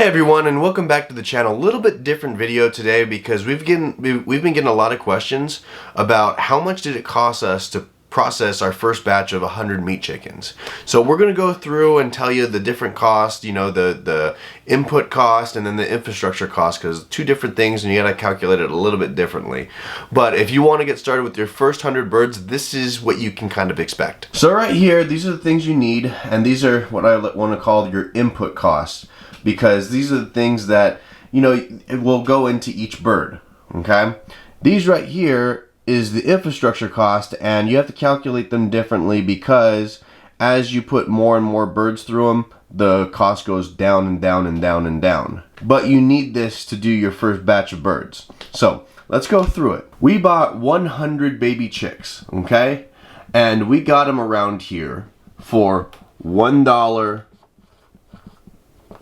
everyone, and welcome back to the channel. A little bit different video today because we've been getting a lot of questions about how much did it cost us to process our first batch of 100 meat chickens. So we're going to go through and tell you the different costs, you know, the input cost and then the infrastructure cost, because two different things and you got to calculate it a little bit differently. But if you want to get started with your first 100 birds, this is what you can kind of expect. So right here, these are the things you need, and these are what I want to call your input costs, because these are the things that, you know, it will go into each bird, okay? These right here is the infrastructure cost, and you have to calculate them differently because as you put more and more birds through them, the cost goes down and down and down and down. But you need this to do your first batch of birds. So let's go through it. We bought 100 baby chicks, okay? And we got them around here for $1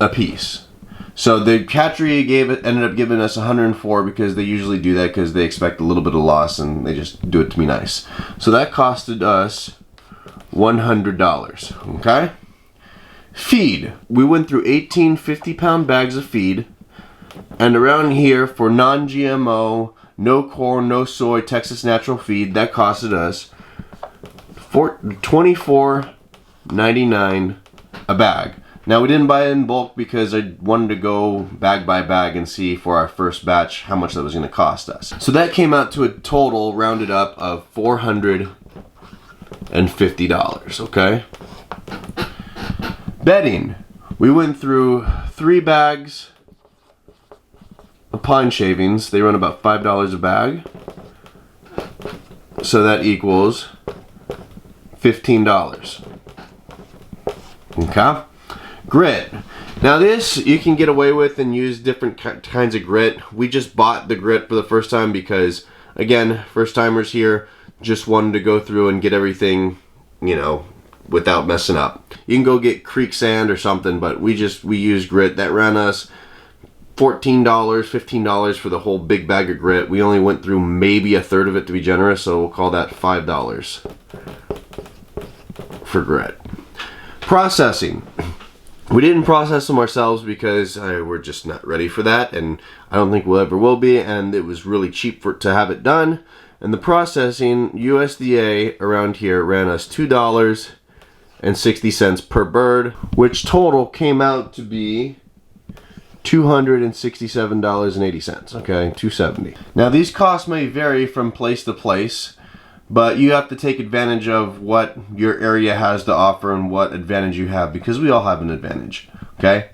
a piece. So the hatchery ended up giving us 104 because they usually do that because they expect a little bit of loss and they just do it to be nice. So that costed us $100, okay? Feed. We went through 18 50-pound bags of feed, and around here for non-GMO, no corn, no soy, Texas natural feed, that costed us $24.99 a bag. Now we didn't buy it in bulk because I wanted to go bag by bag and see for our first batch how much that was going to cost us. So that came out to a total rounded up of $450, okay? Bedding. We went through 3 bags of pine shavings. They run about $5 a bag. So that equals $15. Okay? Grit. Now this you can get away with and use different kinds of grit. We just bought the grit for the first time because, again, first timers here, just wanted to go through and get everything, you know, without messing up. You can go get creek sand or something, but we used grit. That ran us $14, $15 for the whole big bag of grit. We only went through maybe a third of it to be generous, so we'll call that $5 for grit. Processing. We didn't process them ourselves because we're just not ready for that, and I don't think we'll ever will be, and it was really cheap to have it done. And the processing, USDA around here ran us $2.60 per bird, which total came out to be $267.80, okay, $270. Now these costs may vary from place to place, but you have to take advantage of what your area has to offer and what advantage you have, because we all have an advantage, okay?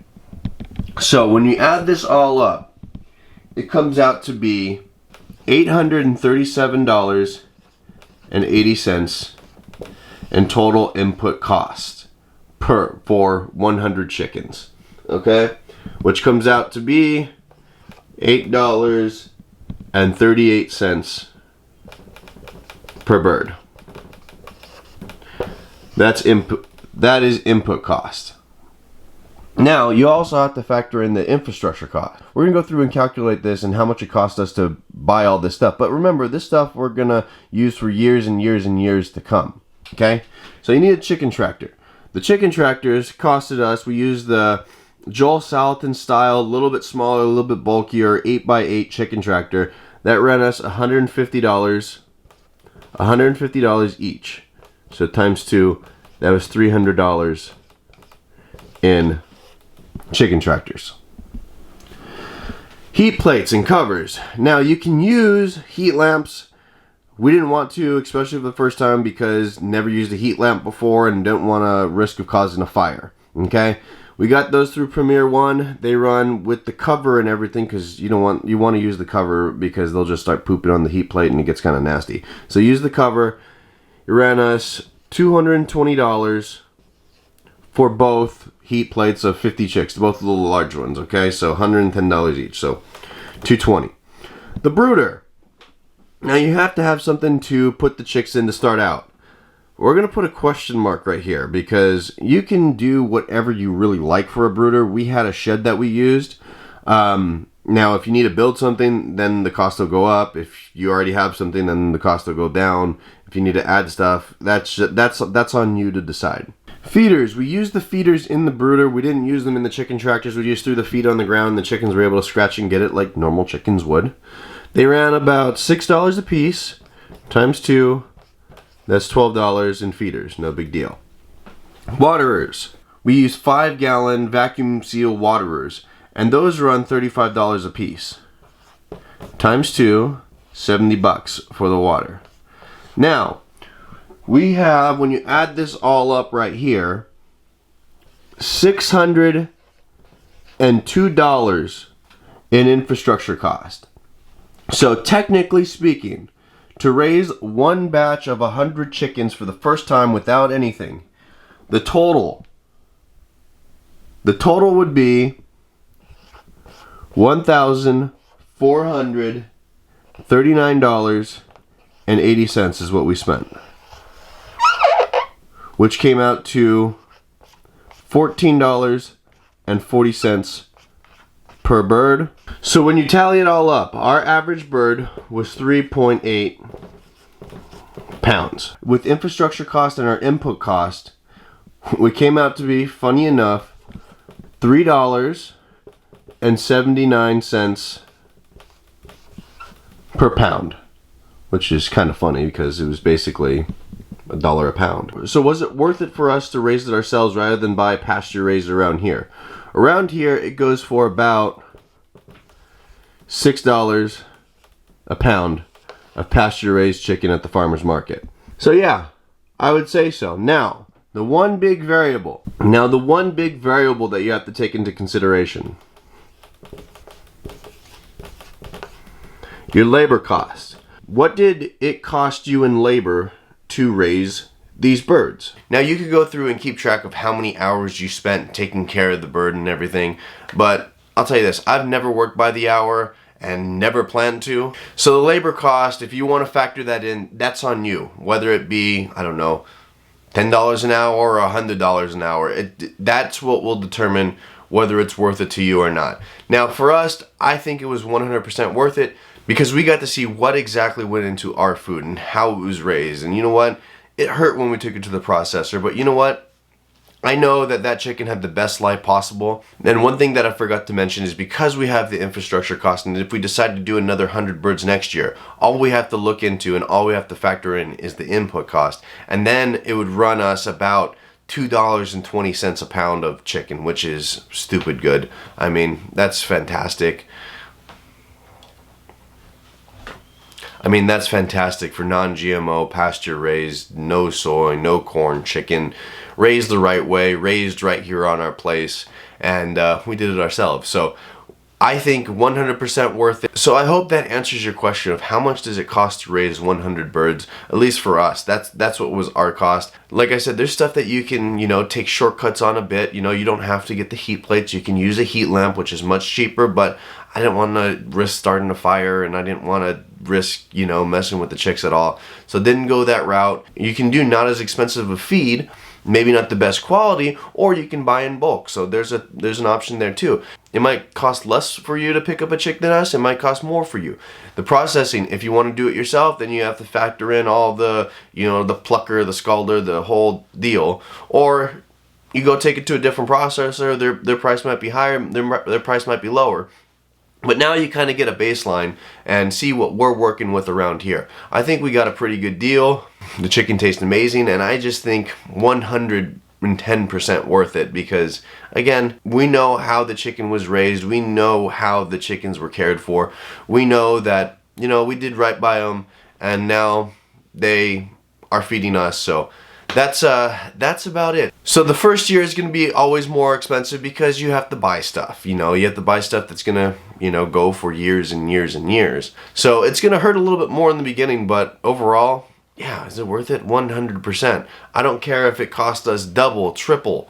So when you add this all up, it comes out to be $837.80 in total input cost for 100 chickens, okay? Which comes out to be $8.38 per bird. That is input cost. Now you also have to factor in the infrastructure cost. We're gonna go through and calculate this and how much it cost us to buy all this stuff. But remember, this stuff we're gonna use for years and years and years to come. Okay? So you need a chicken tractor. The chicken tractors costed us, we used the Joel Salatin style, a little bit smaller, a little bit bulkier, 8x8 chicken tractor. That ran us $150 each. So times 2, that was $300 in chicken tractors. Heat plates and covers. Now you can use heat lamps. We didn't want to, especially for the first time, because never used a heat lamp before and don't want to risk of causing a fire. Okay? We got those through Premier One. They run with the cover and everything because you want to use the cover because they'll just start pooping on the heat plate and it gets kind of nasty. So use the cover. It ran us $220 for both heat plates of 50 chicks, both of the large ones. Okay, so $110 each, so $220. The brooder. Now you have to have something to put the chicks in to start out. We're going to put a question mark right here because you can do whatever you really like for a brooder. We had a shed that we used. Now, if you need to build something, then the cost will go up. If you already have something, then the cost will go down. If you need to add stuff, that's on you to decide. Feeders. We used the feeders in the brooder. We didn't use them in the chicken tractors. We just threw the feed on the ground. The chickens were able to scratch and get it like normal chickens would. They ran about $6 a piece, times 2. That's $12 in feeders. No big deal. Waterers. We used 5-gallon vacuum seal waterers, and those run $35 a piece. Times 2, $70 for the water. Now, we have, when you add this all up right here, $602 in infrastructure cost. So technically speaking, to raise one batch of 100 chickens for the first time without anything, the total would be $1,439.80 is what we spent, which came out to $14.40 per bird. So when you tally it all up, our average bird was 3.8 pounds. With infrastructure cost and our input cost, we came out to be, funny enough, $3.79 per pound, which is kind of funny because it was basically $1 a pound. So was it worth it for us to raise it ourselves rather than buy pasture raised around here? Around here it goes for about $6 a pound of pasture raised chicken at the farmer's market. So yeah, I would say so. Now, the one big variable that you have to take into consideration, your labor cost. What did it cost you in labor to raise these birds? Now you could go through and keep track of how many hours you spent taking care of the bird and everything, but I'll tell you this, I've never worked by the hour and never plan to. So the labor cost, if you want to factor that in, that's on you. Whether it be, I don't know, $10 an hour or $100 an hour, that's what will determine whether it's worth it to you or not. Now for us, I think it was 100% worth it because we got to see what exactly went into our food and how it was raised. And you know what? It hurt when we took it to the processor, but you know what? I know that that chicken had the best life possible. And one thing that I forgot to mention is because we have the infrastructure cost, and if we decide to do another 100 birds next year, all we have to look into and all we have to factor in is the input cost. And then it would run us about $2.20 a pound of chicken, which is stupid good. I mean, that's fantastic. That's fantastic for non-GMO, pasture-raised, no soy, no corn chicken, raised the right way, raised right here on our place, and we did it ourselves. So I think 100% worth it. So I hope that answers your question of how much does it cost to raise 100 birds, at least for us. That's what was our cost. Like I said, there's stuff that you can, take shortcuts on a bit. You don't have to get the heat plates. You can use a heat lamp, which is much cheaper, but I didn't want to risk starting a fire and I didn't want to risk, messing with the chicks at all. So didn't go that route. You can do not as expensive a feed, maybe not the best quality, or you can buy in bulk. So there's an option there too. It might cost less for you to pick up a chick than us. It might cost more for you. The processing, if you want to do it yourself, then you have to factor in all the, the plucker, the scalder, the whole deal. Or you go take it to a different processor. Their price might be higher. Their price might be lower. But now you kind of get a baseline and see what we're working with around here. I think we got a pretty good deal. The chicken tastes amazing, and I just think 110% worth it because, again, we know how the chicken was raised. We know how the chickens were cared for. We know that, we did right by them, and now they are feeding us. So that's about it. So the first year is going to be always more expensive because you have to buy stuff. You have to buy stuff that's going to, go for years and years and years. So it's going to hurt a little bit more in the beginning, but overall, yeah, is it worth it? 100%. I don't care if it costs us double, triple,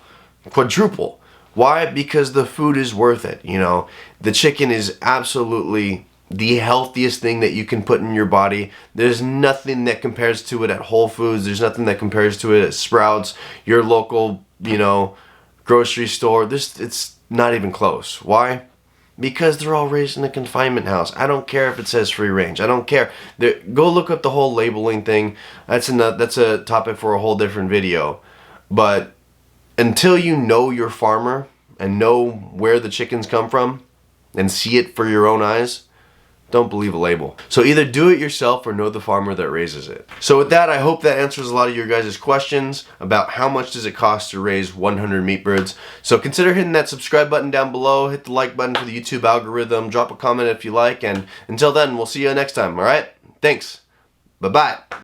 quadruple. Why? Because the food is worth it. The chicken is absolutely the healthiest thing that you can put in your body. There's nothing that compares to it at Whole Foods. There's nothing that compares to it at Sprouts, your local, grocery store. It's not even close. Why? Because they're all raised in a confinement house. I don't care if it says free range. I don't care. Go look up the whole labeling thing. That's a topic for a whole different video. But until you know your farmer and know where the chickens come from and see it for your own eyes, don't believe a label. So either do it yourself or know the farmer that raises it. So with that, I hope that answers a lot of your guys' questions about how much does it cost to raise 100 meat birds. So consider hitting that subscribe button down below, hit the like button for the YouTube algorithm, drop a comment if you like, and until then, we'll see you next time, alright? Thanks. Bye-bye.